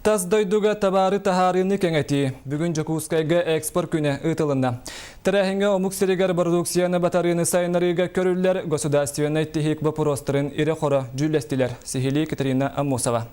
Тас дойдуга табары тахарыны кеңети. Бүгін Жакускайга экспорт күні ытылында. Тәрәхінге омуксеригер продукцияны батарыны сайынарыга көрілер государственный техник вопростырын ире қора жүлестілер. Сихили Катерина Аммосова.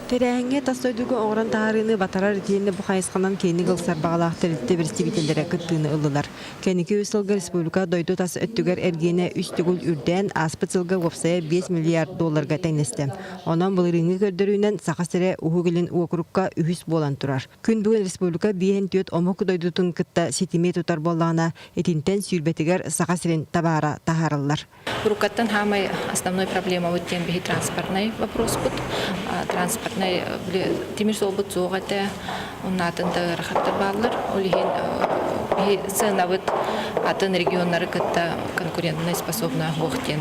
Тәрәхінге тас дойдуга оғыран тахарыны батарар ретейіне бұқайысқанан кейіні ғылсар бағалақтыр етті бірістебетелері күттіғыны ұлылар. Кәнеке өсілгі республика дойду тас өттігер әргені үстігіл үрден аспыцылғы ғопсая 5 миллиард долларға тәңнесті. Онан бұлырыңы көрдірінен сақасыры ұғығылын уақырыққа үхіс болан тұрар. Күн бүгін республика бейін түйет омық дойдутын күтті сетиме тұтар болағына етінтен сүйірбетігер сақасырын табара тахарылар. Рукаттан хамай основной проблема вот тем бихи транспортный вопрос бут. Транспортный темир солбут зоғаты оннатында рахаттар баллар. Олихин бихи цена вот атын регионнары кытта конкурентно способна вохтен.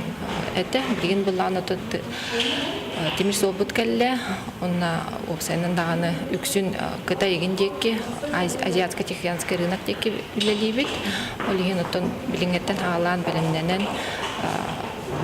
Это блин была на тот темир солбут кәлле. Онна опсайнан дағаны үксін кыта егіндекі азиатско-тихоокеанский рынок декі білелейбет. Олихин оттон білінгеттен ағалан білімненен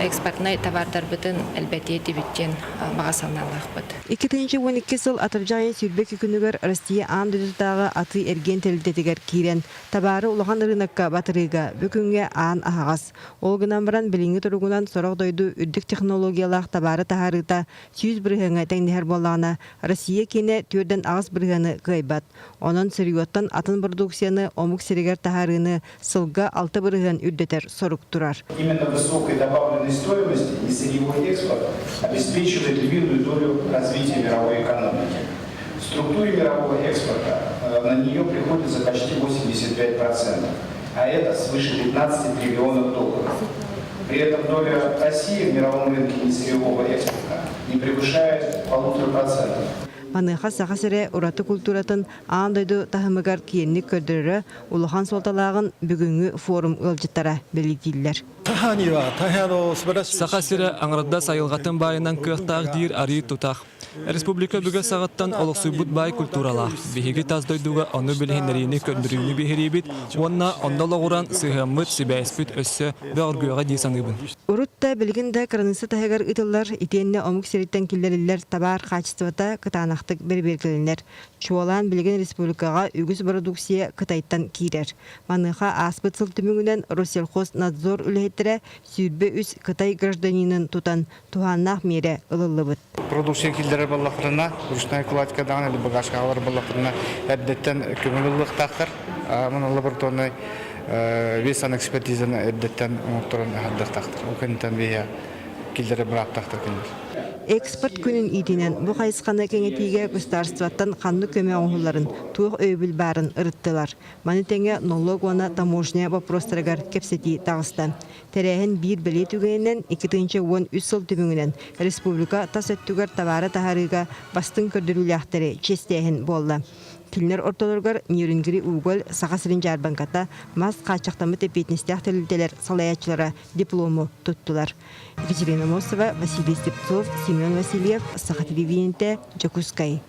экспортный товардар бүтін әлбәте дебюттен бағасалналақ бұд. 2012 жыл атыржайын сүрбек күнігер Россия аңдыдыдағы аты әрген тәлдетігер кейрен. Табары ұлған рынокка батырыға бүкінге аң ағас. Олғынан біран біліңі тұрғынан сорық дойду үддік технологиялақ табары тахарыта 100 бірғаңа тәңдер болағына Россия кені түрден ағыз бірғаны ғайбат. Onun сырыуаттан атын продукцияны омық серегер тахарыны сылға 6 бірған үрдетер сорық тұрар. Стоимости и сырьевой экспорт обеспечивает львиную долю развития мировой экономики. В структуре мирового экспорта на нее приходится почти 85%, а это свыше 15 триллионов долларов. При этом доля России в мировом рынке несырьевого экспорта не превышает 1,5%. Маныха сақасыры ураты культуратын аңдайды тахымығар киенлік көрдірі улахан солталағын бүгінгі форум ылжыттара белетейлер. Сақасыры аңырда сайылғатын байынан көқтақ дейір арый тұтақ. Республика бүгі сағаттан олықсуйбут бай культуралақ. Бехеге таздойдуға оны білгенлеріні көндіріні бехеребет, онна ондалағыран сығамыт сібәйспіт өссі бәғыргүйіға дейсаныбын. Урутта білгенді қырынысы тағығар ұтылар, итенне омық сереттен келдерілер табар қачыстывата қытанақтық бір-бергілінер. Чуалан білген республикаға үгіз продукция қытайттан кейрер. Маныға аспыт сылтымыңынан Россельхоз надзор үлеттірі сүйірбе үз қытай гражданинын тұтан туғаннақ мере ұлылы бұд. Продукция келдері балақырына, ручная кладкадан или багажкалар балақырына әддеттен көмілілік тақыр. Мұны лабораторный весан экспертизаны әддеттен ұмықтырын әддер тақтыр. Ол көнінтен бейе келдері бірақ тақтыр келдер. Экспорт күнін итінен бұ қайысқаны кеңетіге государстваттан қанны көме оңғыларын туық өйбіл барын ұрыттылар. Маны тәңе налогуана таможня вопростарығар кепсети тағысты. Тәрәхін бір білет үгенінен 2013 сыл түбіңінен республика тас өттігер табары тахарыға бастың көрдірілі ақтары честейін болды. Тілнер орталырғар Нюрингери угол сақасырын жарбанката мас қачақтамы тепетнесте ақтырылделер салаячылары диплому тұттылар. Екатерина Аммосова, Василий Степцов, Семен Васильев, Саха телевидениеде, Жакускай.